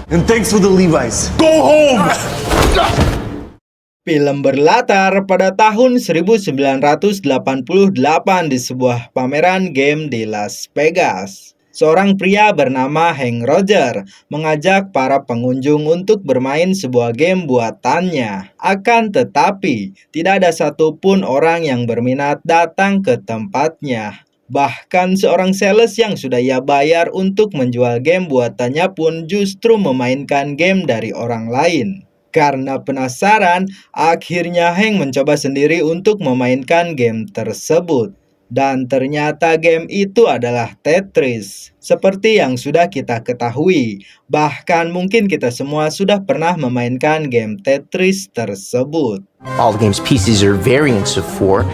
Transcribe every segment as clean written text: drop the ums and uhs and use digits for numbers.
And thanks for the Levi's. Go home! Film berlatar pada tahun 1988 di sebuah pameran game di Las Vegas. Seorang pria bernama Hank Roger mengajak para pengunjung untuk bermain sebuah game buatannya. Akan tetapi, tidak ada satupun orang yang berminat datang ke tempatnya. Bahkan seorang sales yang sudah ia bayar untuk menjual game buatannya pun justru memainkan game dari orang lain. Karena penasaran, akhirnya Hank mencoba sendiri untuk memainkan game tersebut. Dan ternyata game itu adalah Tetris. Seperti yang sudah kita ketahui, bahkan mungkin kita semua sudah pernah memainkan game Tetris tersebut. All the game's pieces are variants of 4.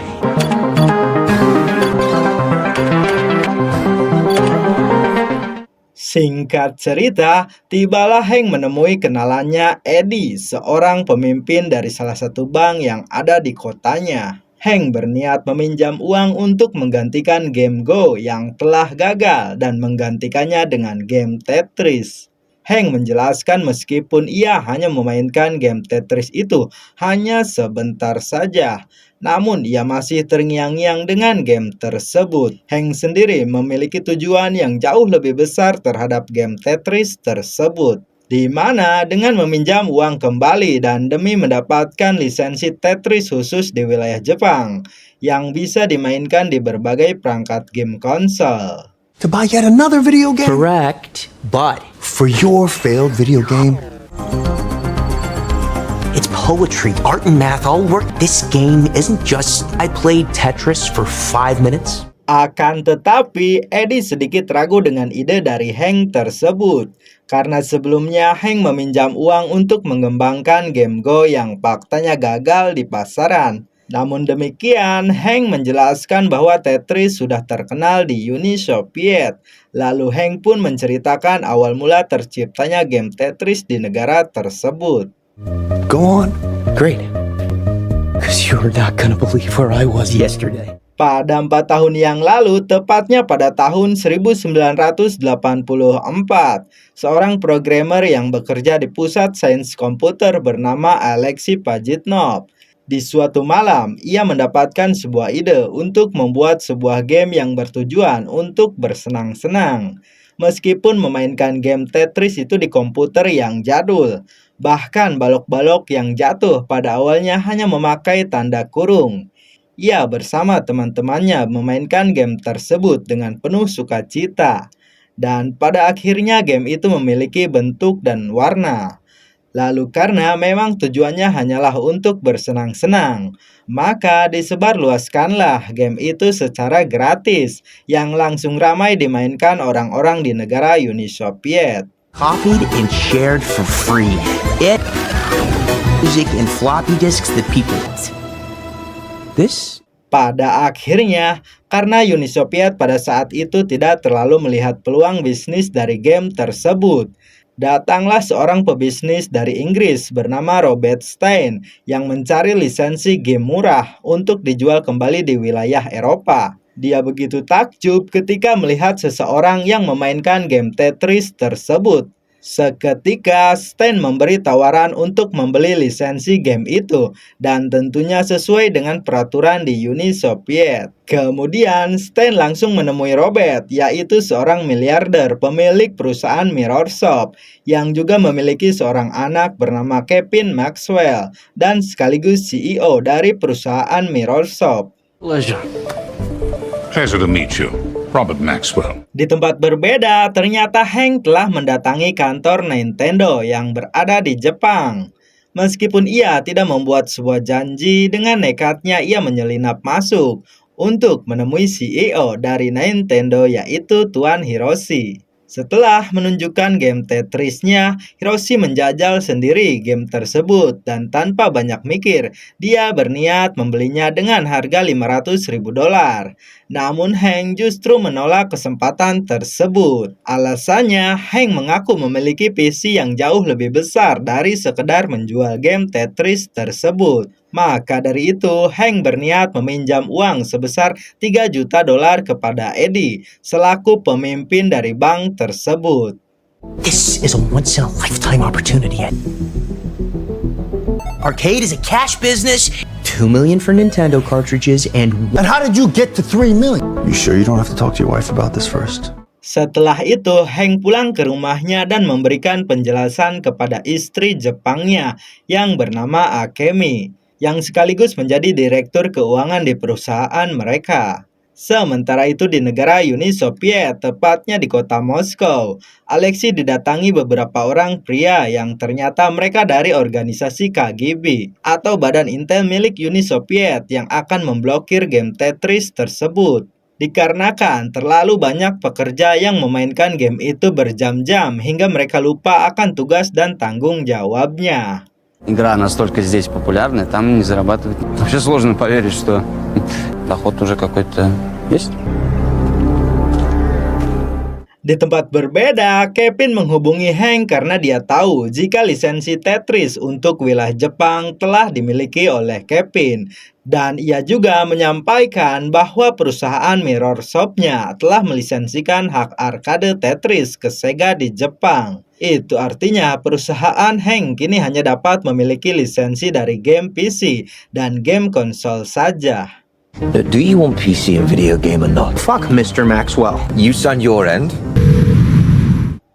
Singkat cerita, tibalah Hank menemui kenalannya Eddie, seorang pemimpin dari salah satu bank yang ada di kotanya. Hank berniat meminjam uang untuk menggantikan game Go yang telah gagal dan menggantikannya dengan game Tetris. Hank menjelaskan meskipun ia hanya memainkan game Tetris itu hanya sebentar saja, namun ia masih terngiang-ngiang dengan game tersebut. Hank sendiri memiliki tujuan yang jauh lebih besar terhadap game Tetris tersebut, di mana dengan meminjam uang kembali dan demi mendapatkan lisensi Tetris khusus di wilayah Jepang yang bisa dimainkan di berbagai perangkat game konsol. To buy yet another video game? Correct, but For your failed video game? it's poetry, art, and math all work. This game isn't just I played Tetris for 5 minutes. Akan tetapi, Eddie sedikit ragu dengan ide dari Hank tersebut. Karena sebelumnya Hank meminjam uang untuk mengembangkan game Go yang faktanya gagal di pasaran. Namun demikian, Hank menjelaskan bahwa Tetris sudah terkenal di Uni Soviet. Lalu Hank pun menceritakan awal mula terciptanya game Tetris di negara tersebut. Go on. Great. Because you're not gonna believe where I was yesterday. Pada 4 tahun yang lalu, tepatnya pada tahun 1984, seorang programmer yang bekerja di pusat sains komputer bernama Alexei Pajitnov. Di suatu malam, ia mendapatkan sebuah ide untuk membuat sebuah game yang bertujuan untuk bersenang-senang. Meskipun memainkan game Tetris itu di komputer yang jadul, bahkan balok-balok yang jatuh pada awalnya hanya memakai tanda kurung. Ia bersama teman-temannya memainkan game tersebut dengan penuh sukacita. Dan pada akhirnya game itu memiliki bentuk dan warna. Lalu karena memang tujuannya hanyalah untuk bersenang-senang, maka disebarluaskanlah game itu secara gratis yang langsung ramai dimainkan orang-orang di negara Uni Soviet. Copied and shared for free. It music and floppy disks that people want. This Pada akhirnya, karena Uni Soviet pada saat itu tidak terlalu melihat peluang bisnis dari game tersebut, datanglah seorang pebisnis dari Inggris bernama Robert Stein yang mencari lisensi game murah untuk dijual kembali di wilayah Eropa. Dia begitu takjub ketika melihat seseorang yang memainkan game Tetris tersebut. Seketika Stein memberi tawaran untuk membeli lisensi game itu dan tentunya sesuai dengan peraturan di Uni Soviet. Kemudian Stein langsung menemui Robert, yaitu seorang miliarder pemilik perusahaan Mirrorsoft yang juga memiliki seorang anak bernama Kevin Maxwell dan sekaligus CEO dari perusahaan Mirrorsoft. Pleasure to meet you, Robert Maxwell. Di tempat berbeda, ternyata Hank telah mendatangi kantor Nintendo yang berada di Jepang. Meskipun ia tidak membuat sebuah janji, dengan nekatnya ia menyelinap masuk untuk menemui CEO dari Nintendo, yaitu Tuan Hiroshi. Setelah menunjukkan game Tetrisnya, Hiroshi menjajal sendiri game tersebut dan tanpa banyak mikir, dia berniat membelinya dengan harga $500.000. Namun Hank justru menolak kesempatan tersebut. Alasannya, Hank mengaku memiliki PC yang jauh lebih besar dari sekedar menjual game Tetris tersebut. Maka dari itu, Hank berniat meminjam uang sebesar $3 juta kepada Eddie selaku pemimpin dari bank tersebut. This is a once-in-a-lifetime opportunity. Arcade is a cash business. 2 million for Nintendo cartridges and And how did you get to 3 million? You sure you don't have to talk to your wife about this first? Setelah itu, Hank pulang ke rumahnya dan memberikan penjelasan kepada istri Jepangnya yang bernama Akemi, yang sekaligus menjadi direktur keuangan di perusahaan mereka. Sementara itu di negara Uni Soviet, tepatnya di kota Moskow, Alexei didatangi beberapa orang pria yang ternyata mereka dari organisasi KGB atau Badan Intel milik Uni Soviet yang akan memblokir game Tetris tersebut. Dikarenakan terlalu banyak pekerja yang memainkan game itu berjam-jam hingga mereka lupa akan tugas dan tanggung jawabnya. Игра настолько здесь популярная, там не зарабатывать. Вообще сложно поверить, что доход уже какой-то есть. Di tempat berbeda, Kevin menghubungi Hank karena dia tahu jika lisensi Tetris untuk wilayah Jepang telah dimiliki oleh Kevin. Dan ia juga menyampaikan bahwa perusahaan Mirror Shop-nya telah melisensikan hak arcade Tetris ke Sega di Jepang. Itu artinya perusahaan Hank kini hanya dapat memiliki lisensi dari game PC dan game konsol saja. Do you want PC and video game or not? Fuck Mr. Maxwell. You on your end?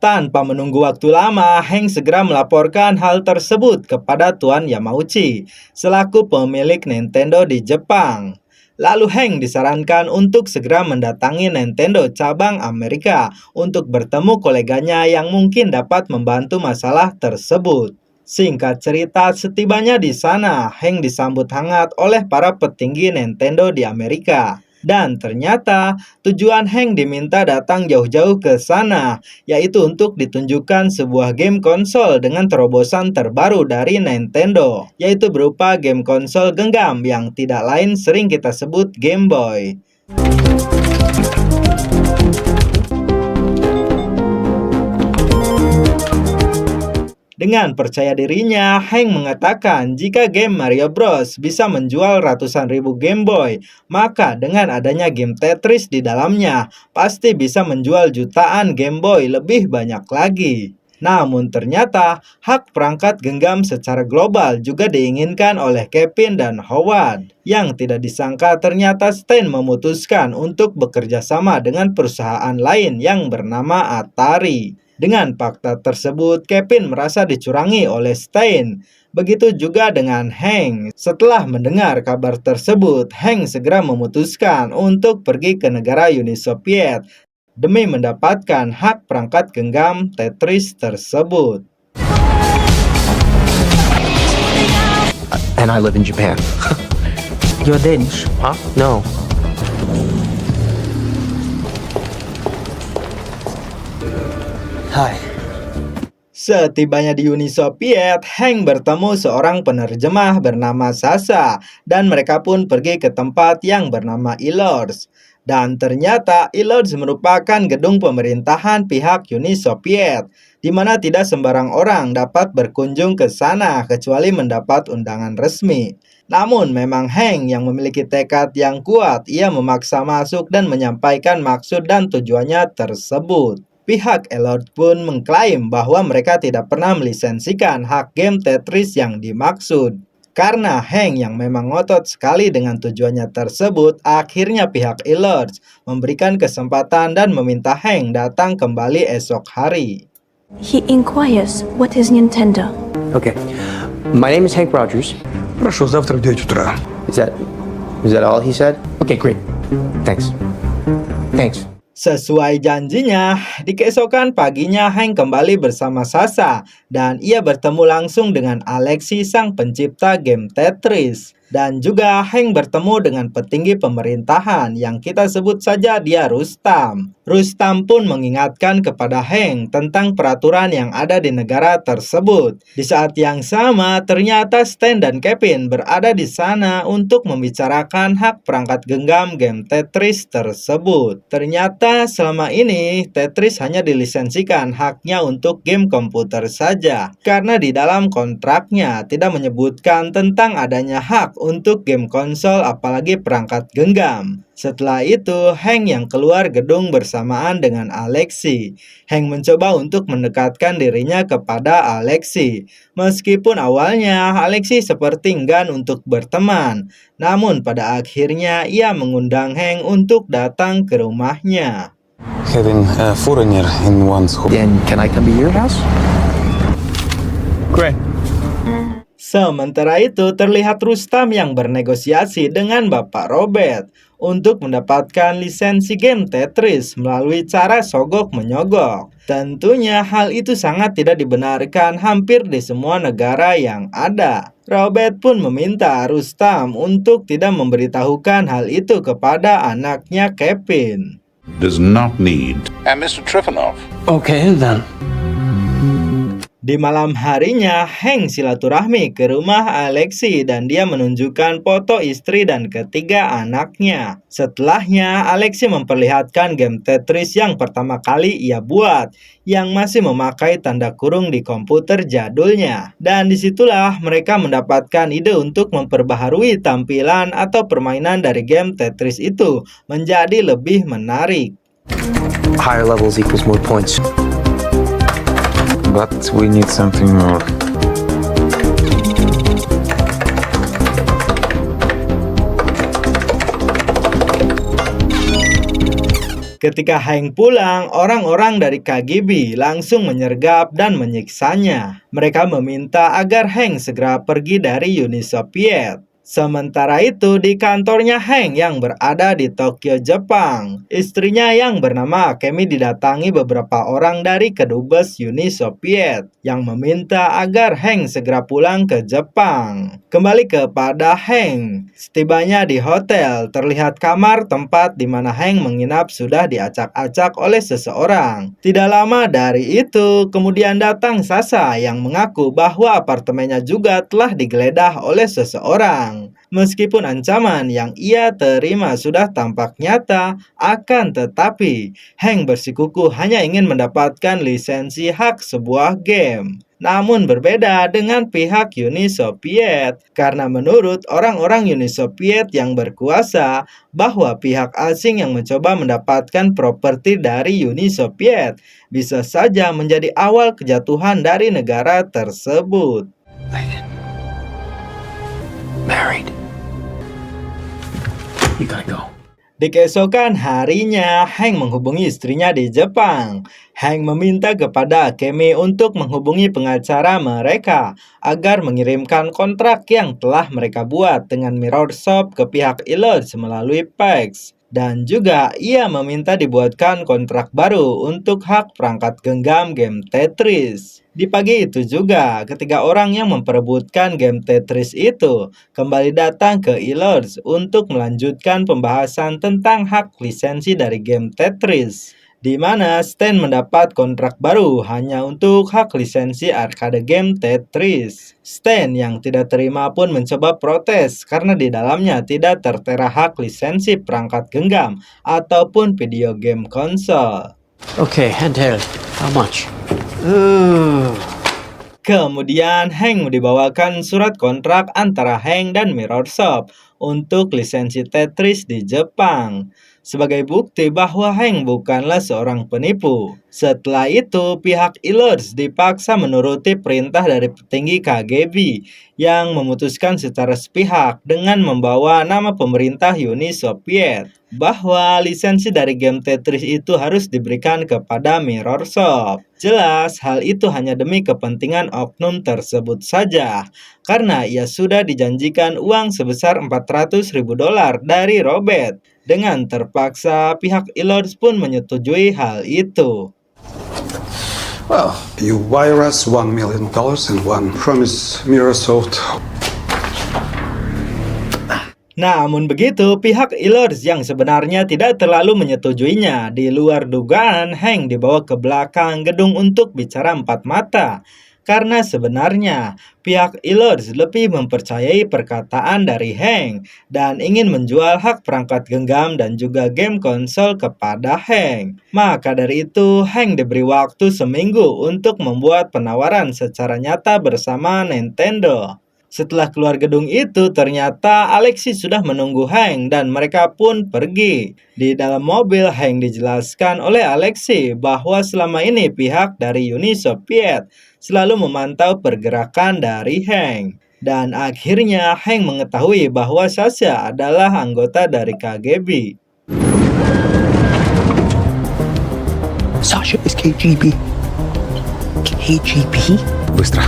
Tanpa menunggu waktu lama, Hank segera melaporkan hal tersebut kepada Tuan Yamauchi, selaku pemilik Nintendo di Jepang. Lalu Hank disarankan untuk segera mendatangi Nintendo cabang Amerika untuk bertemu koleganya yang mungkin dapat membantu masalah tersebut. Singkat cerita, setibanya di sana, Hank disambut hangat oleh para petinggi Nintendo di Amerika. Dan ternyata tujuan Hank diminta datang jauh-jauh ke sana, yaitu untuk ditunjukkan sebuah game konsol dengan terobosan terbaru dari Nintendo, yaitu berupa game konsol genggam yang tidak lain sering kita sebut Game Boy. Dengan percaya dirinya, Hank mengatakan jika game Mario Bros bisa menjual ratusan ribu Game Boy, maka dengan adanya game Tetris di dalamnya, pasti bisa menjual jutaan Game Boy lebih banyak lagi. Namun ternyata, hak perangkat genggam secara global juga diinginkan oleh Kevin dan Howard. Yang tidak disangka ternyata Stein memutuskan untuk bekerja sama dengan perusahaan lain yang bernama Atari. Dengan fakta tersebut, Kevin merasa dicurangi oleh Stein. Begitu juga dengan Hank. Setelah mendengar kabar tersebut, Hank segera memutuskan untuk pergi ke negara Uni Soviet demi mendapatkan hak perangkat genggam Tetris tersebut. And I live in Japan. You're Danish, huh? No. Hi. Setibanya di Uni Soviet, Hank bertemu seorang penerjemah bernama Sasha, dan mereka pun pergi ke tempat yang bernama Ilorz. Dan ternyata Ilorz merupakan gedung pemerintahan pihak Uni Soviet, di mana tidak sembarang orang dapat berkunjung ke sana kecuali mendapat undangan resmi. Namun memang Hank yang memiliki tekad yang kuat, ia memaksa masuk dan menyampaikan maksud dan tujuannya tersebut. Pihak Elord pun mengklaim bahwa mereka tidak pernah melisensikan hak game Tetris yang dimaksud. Karena Hank yang memang ngotot sekali dengan tujuannya tersebut, akhirnya pihak Elord memberikan kesempatan dan meminta Hank datang kembali esok hari. He inquires what is Nintendo. Okay. My name is Hank Rogers. Хорошо, завтра в 9 утра. Is that all he said? Okay, great. Thanks. Thanks. Sesuai janjinya, di keesokan paginya Hank kembali bersama Sasha dan ia bertemu langsung dengan Alexei sang pencipta game Tetris. Dan juga Hank bertemu dengan petinggi pemerintahan yang kita sebut saja dia Rustam. Rustam pun mengingatkan kepada Hank tentang peraturan yang ada di negara tersebut. Di saat yang sama, ternyata Stan dan Kevin berada di sana untuk membicarakan hak perangkat genggam game Tetris tersebut. Ternyata selama ini Tetris hanya dilisensikan haknya untuk game komputer saja, karena di dalam kontraknya tidak menyebutkan tentang adanya hak untuk game konsol apalagi perangkat genggam. Setelah itu, Hank yang keluar gedung bersamaan dengan Alexi. Hank mencoba untuk mendekatkan dirinya kepada Alexi. Meskipun awalnya Alexi seperti enggan untuk berteman, namun pada akhirnya ia mengundang Hank untuk datang ke rumahnya. Having a foreigner in one's home. Then can I come to your house? Great. Sementara itu, terlihat Rustam yang bernegosiasi dengan Bapak Robert untuk mendapatkan lisensi game Tetris melalui cara sogok-menyogok. Tentunya hal itu sangat tidak dibenarkan hampir di semua negara yang ada. Robert pun meminta Rustam untuk tidak memberitahukan hal itu kepada anaknya Kevin. Does not need. And Mr. Trifonov. Okay, then. Di malam harinya, Hank silaturahmi ke rumah Alexi dan dia menunjukkan foto istri dan ketiga anaknya. Setelahnya, Alexi memperlihatkan game Tetris yang pertama kali ia buat, yang masih memakai tanda kurung di komputer jadulnya. Dan disitulah mereka mendapatkan ide untuk memperbaharui tampilan atau permainan dari game Tetris itu menjadi lebih menarik. Higher levels equals more points. But we need something more. Ketika Hank pulang, orang-orang dari KGB langsung menyergap dan menyiksanya. Mereka meminta agar Hank segera pergi dari Uni Soviet. Sementara itu, di kantornya Hank yang berada di Tokyo, Jepang, istrinya yang bernama Akemi didatangi beberapa orang dari kedubes Uni Soviet yang meminta agar Hank segera pulang ke Jepang. Kembali kepada Hank, setibanya di hotel, terlihat kamar tempat di mana Hank menginap sudah diacak-acak oleh seseorang. Tidak lama dari itu, kemudian datang Sasha yang mengaku bahwa apartemennya juga telah digeledah oleh seseorang. Meskipun ancaman yang ia terima sudah tampak nyata, akan tetapi Hank bersikukuh hanya ingin mendapatkan lisensi hak sebuah game. Namun berbeda dengan pihak Uni Soviet, karena menurut orang-orang Uni Soviet yang berkuasa, bahwa pihak asing yang mencoba mendapatkan properti dari Uni Soviet bisa saja menjadi awal kejatuhan dari negara tersebut. Married. You gotta go. Di keesokan harinya, Hank menghubungi istrinya di Jepang. Hank meminta kepada Akemi untuk menghubungi pengacara mereka agar mengirimkan kontrak yang telah mereka buat dengan Mirrorsoft ke pihak Illods melalui fax. Dan juga ia meminta dibuatkan kontrak baru untuk hak perangkat genggam game Tetris. Di pagi itu juga, ketiga orang yang memperebutkan game Tetris itu kembali datang ke Illods untuk melanjutkan pembahasan tentang hak lisensi dari game Tetris, di mana Stan mendapat kontrak baru hanya untuk hak lisensi arcade game Tetris. Stan yang tidak terima pun mencoba protes karena di dalamnya tidak tertera hak lisensi perangkat genggam ataupun video game konsol. Okay, handheld. How much? Kemudian Hank dibawakan surat kontrak antara Hank dan Mirrorsoft untuk lisensi Tetris di Jepang, sebagai bukti bahwa Hank bukanlah seorang penipu. Setelah itu, pihak Illods dipaksa menuruti perintah dari petinggi KGB yang memutuskan secara sepihak dengan membawa nama pemerintah Uni Soviet bahwa lisensi dari game Tetris itu harus diberikan kepada Mirrorsoft. Jelas, hal itu hanya demi kepentingan oknum tersebut saja, karena ia sudah dijanjikan uang sebesar $400.000 dari Robert. Dengan terpaksa, pihak Illods pun menyetujui hal itu. Well, you wire us $1 million and one promise Mirrorsoft. Namun begitu, pihak Illods yang sebenarnya tidak terlalu menyetujuinya. Di luar dugaan, Hank dibawa ke belakang gedung untuk bicara empat mata. Karena sebenarnya, pihak Illods lebih mempercayai perkataan dari Hank dan ingin menjual hak perangkat genggam dan juga game konsol kepada Hank. Maka dari itu, Hank diberi waktu seminggu untuk membuat penawaran secara nyata bersama Nintendo. Setelah keluar gedung itu, ternyata Alexis sudah menunggu Hank dan mereka pun pergi. Di dalam mobil, Hank dijelaskan oleh Alexis bahwa selama ini pihak dari Uni Soviet selalu memantau pergerakan dari Hank. Dan akhirnya Hank mengetahui bahwa Sasha adalah anggota dari KGB. Sasha is KGB. KGB? Быстро.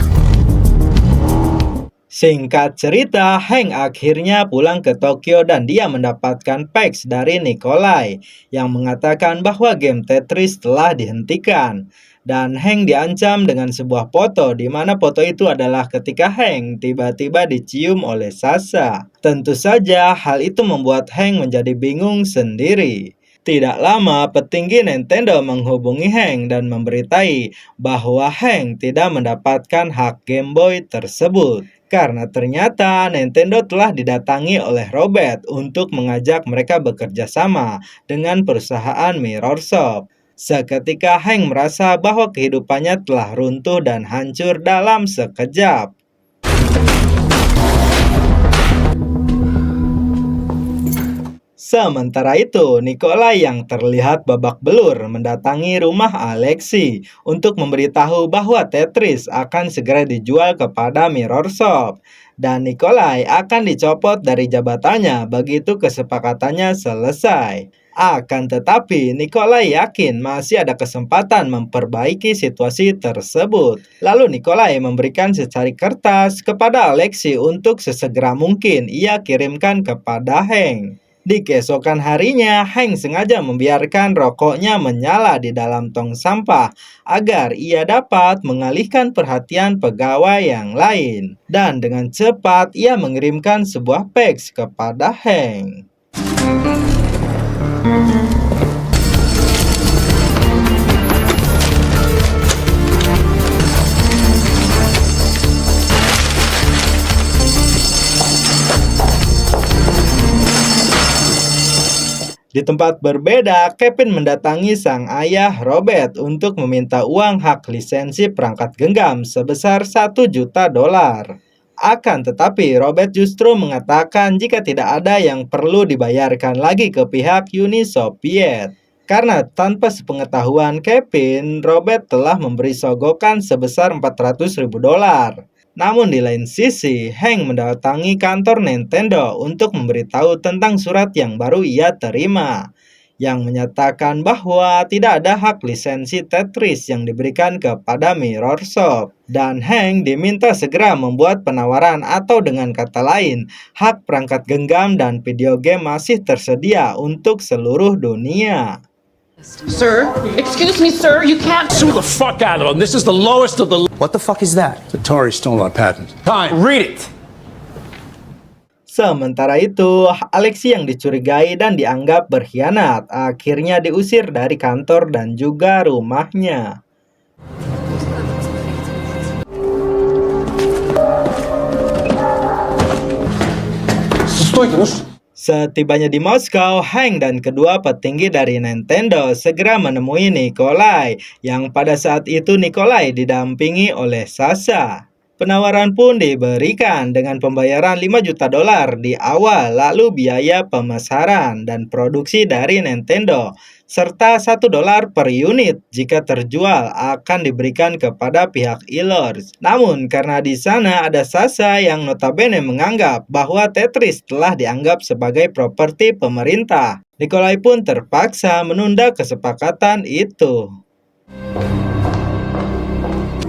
Singkat cerita, Hank akhirnya pulang ke Tokyo dan dia mendapatkan fax dari Nikolai yang mengatakan bahwa game Tetris telah dihentikan. Dan Hank diancam dengan sebuah foto di mana foto itu adalah ketika Hank tiba-tiba dicium oleh Sasha. Tentu saja hal itu membuat Hank menjadi bingung sendiri. Tidak lama, petinggi Nintendo menghubungi Hank dan memberitahu bahwa Hank tidak mendapatkan hak Game Boy tersebut. Karena ternyata Nintendo telah didatangi oleh Robert untuk mengajak mereka bekerja sama dengan perusahaan Mirrorsoft. Seketika Hank merasa bahwa kehidupannya telah runtuh dan hancur dalam sekejap. Sementara itu, Nikolai yang terlihat babak belur mendatangi rumah Alexis untuk memberitahu bahwa Tetris akan segera dijual kepada Mirrorsoft. Dan Nikolai akan dicopot dari jabatannya begitu kesepakatannya selesai. Akan tetapi, Nikolai yakin masih ada kesempatan memperbaiki situasi tersebut. Lalu Nikolai memberikan secari kertas kepada Alexis untuk sesegera mungkin ia kirimkan kepada Hank. Di keesokan harinya, Hank sengaja membiarkan rokoknya menyala di dalam tong sampah agar ia dapat mengalihkan perhatian pegawai yang lain. Dan dengan cepat, ia mengirimkan sebuah fax kepada Hank. Di tempat berbeda, Kevin mendatangi sang ayah Robert untuk meminta uang hak lisensi perangkat genggam sebesar $1 juta. Akan tetapi, Robert justru mengatakan jika tidak ada yang perlu dibayarkan lagi ke pihak Uni Soviet. Karena tanpa sepengetahuan Kevin, Robert telah memberi sogokan sebesar $400.000. Namun di lain sisi, Hank mendatangi kantor Nintendo untuk memberitahu tentang surat yang baru ia terima, yang menyatakan bahwa tidak ada hak lisensi Tetris yang diberikan kepada Mirrorsoft. Dan Hank diminta segera membuat penawaran atau dengan kata lain, hak perangkat genggam dan video game masih tersedia untuk seluruh dunia. Sir, excuse me, sir, you can't Sue the fuck out of them. This is the lowest of the... What the fuck is that? Atari stole our patent. Time. Read it. Sementara itu, Alexis yang dicurigai dan dianggap berkhianat akhirnya diusir dari kantor dan juga rumahnya. Setibanya di Moskow, Hank dan kedua petinggi dari Nintendo segera menemui Nikolai, yang pada saat itu Nikolai didampingi oleh Sasha. Penawaran pun diberikan dengan pembayaran $5 juta di awal, lalu biaya pemasaran dan produksi dari Nintendo, serta $1 per unit jika terjual akan diberikan kepada pihak Ehlers. Namun karena di sana ada Sasha yang notabene menganggap bahwa Tetris telah dianggap sebagai properti pemerintah, Nikolai pun terpaksa menunda kesepakatan itu.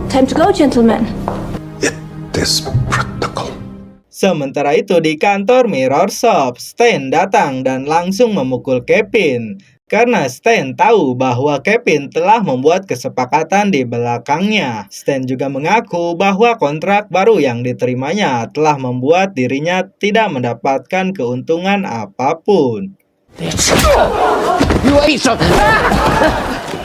Time to go, gentlemen. This protocol. Sementara itu di kantor Mirrorsoft, Stan datang dan langsung memukul Kevin. Karena Stan tahu bahwa Kevin telah membuat kesepakatan di belakangnya. Stan juga mengaku bahwa kontrak baru yang diterimanya telah membuat dirinya tidak mendapatkan keuntungan apapun.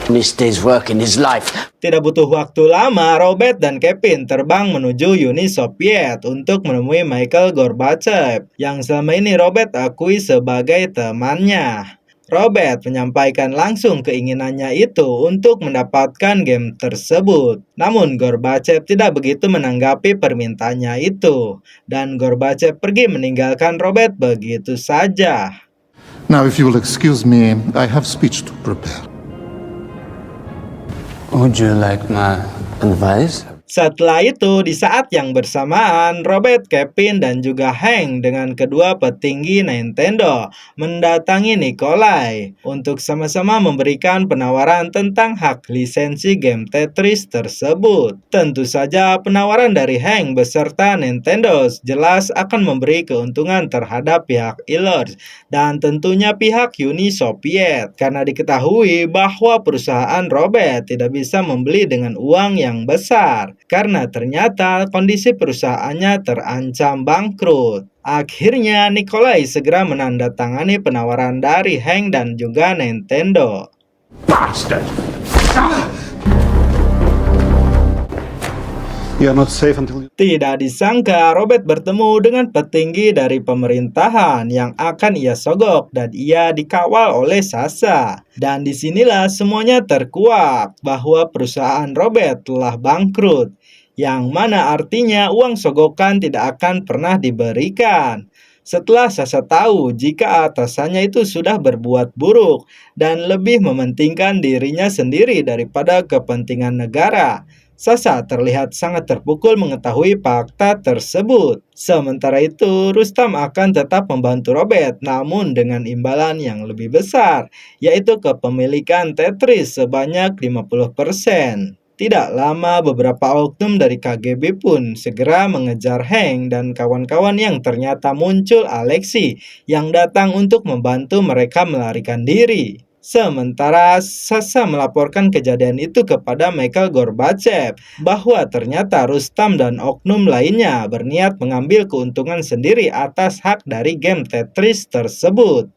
Missed his work in his life. Tidak butuh waktu lama, Robert dan Kevin terbang menuju Uni Soviet untuk menemui Mikhail Gorbachev, yang selama ini Robert akui sebagai temannya. Robert menyampaikan langsung keinginannya itu untuk mendapatkan game tersebut. Namun Gorbachev tidak begitu menanggapi permintaannya itu, dan Gorbachev pergi meninggalkan Robert begitu saja. Now, if you will excuse me, I have speech to prepare. Would you like my advice? Setelah itu, di saat yang bersamaan, Robert, Kevin, dan juga Hank dengan kedua petinggi Nintendo mendatangi Nikolai untuk sama-sama memberikan penawaran tentang hak lisensi game Tetris tersebut. Tentu saja penawaran dari Hank beserta Nintendo jelas akan memberi keuntungan terhadap pihak Ilors dan tentunya pihak Uni Soviet, karena diketahui bahwa perusahaan Robert tidak bisa membeli dengan uang yang besar, karena ternyata kondisi perusahaannya terancam bangkrut. Akhirnya Nikolai segera menandatangani penawaran dari Hank dan juga Nintendo. You are not safe until you... Tidak disangka Robert bertemu dengan petinggi dari pemerintahan yang akan ia sogok dan ia dikawal oleh Sasha. Dan disinilah semuanya terkuak bahwa perusahaan Robert telah bangkrut, yang mana artinya uang sogokan tidak akan pernah diberikan. Setelah Sasha tahu jika atasannya itu sudah berbuat buruk dan lebih mementingkan dirinya sendiri daripada kepentingan negara, Sasha terlihat sangat terpukul mengetahui fakta tersebut. Sementara itu, Rustam akan tetap membantu Robert, namun dengan imbalan yang lebih besar, yaitu kepemilikan Tetris sebanyak 50%. Tidak lama, beberapa oknum dari KGB pun segera mengejar Hank dan kawan-kawan yang ternyata muncul Alexei yang datang untuk membantu mereka melarikan diri. Sementara Sasha melaporkan kejadian itu kepada Mikhail Gorbachev bahwa ternyata Rustam dan oknum lainnya berniat mengambil keuntungan sendiri atas hak dari game Tetris tersebut.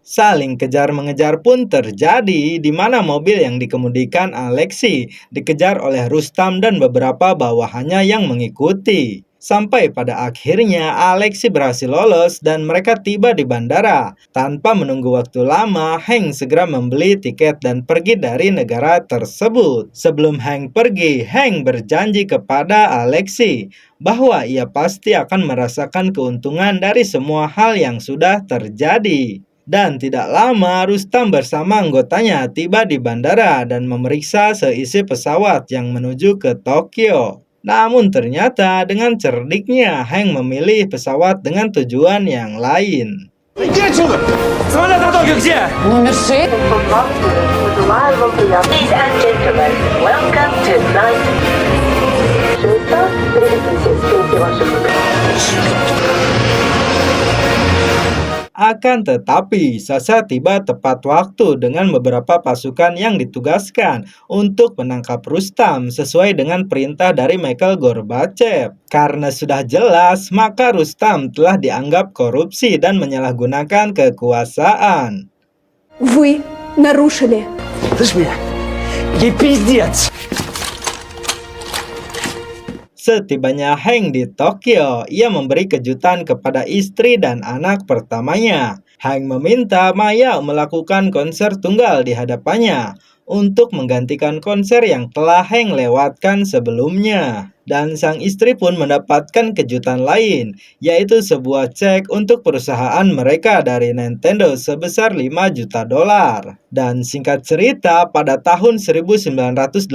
Saling kejar-mengejar pun terjadi, di mana mobil yang dikemudikan Alexei dikejar oleh Rustam dan beberapa bawahannya yang mengikuti. Sampai pada akhirnya Alexei berhasil lolos dan mereka tiba di bandara. Tanpa menunggu waktu lama, Hank segera membeli tiket dan pergi dari negara tersebut. Sebelum Hank pergi, Hank berjanji kepada Alexei bahwa ia pasti akan merasakan keuntungan dari semua hal yang sudah terjadi. Dan tidak lama, Rustam bersama anggotanya tiba di bandara dan memeriksa seisi pesawat yang menuju ke Tokyo. Namun ternyata dengan cerdiknya Hank memilih pesawat dengan tujuan yang lain. Номер 6. Akan tetapi, Sasha tiba tepat waktu dengan beberapa pasukan yang ditugaskan untuk menangkap Rustam sesuai dengan perintah dari Mikhail Gorbachev. Karena sudah jelas, maka Rustam telah dianggap korupsi dan menyalahgunakan kekuasaan. Вы нарушили. Setibanya Hank di Tokyo, ia memberi kejutan kepada istri dan anak pertamanya. Hank meminta Maya melakukan konser tunggal di hadapannya untuk menggantikan konser yang telah Hank lewatkan sebelumnya. Dan sang istri pun mendapatkan kejutan lain, yaitu sebuah cek untuk perusahaan mereka dari Nintendo sebesar $5 juta. Dan singkat cerita, pada tahun 1989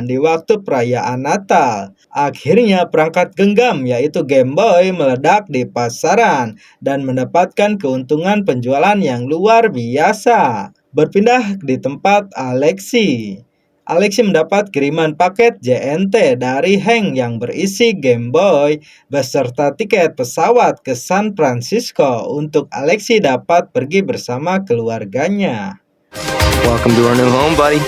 di waktu perayaan Natal, akhirnya perangkat genggam yaitu Game Boy meledak di pasaran dan mendapatkan keuntungan penjualan yang luar biasa. Berpindah di tempat Alexei. Alexei mendapat kiriman paket JNT dari Hank yang berisi Game Boy beserta tiket pesawat ke San Francisco untuk Alexei dapat pergi bersama keluarganya. Welcome to our new home, buddy.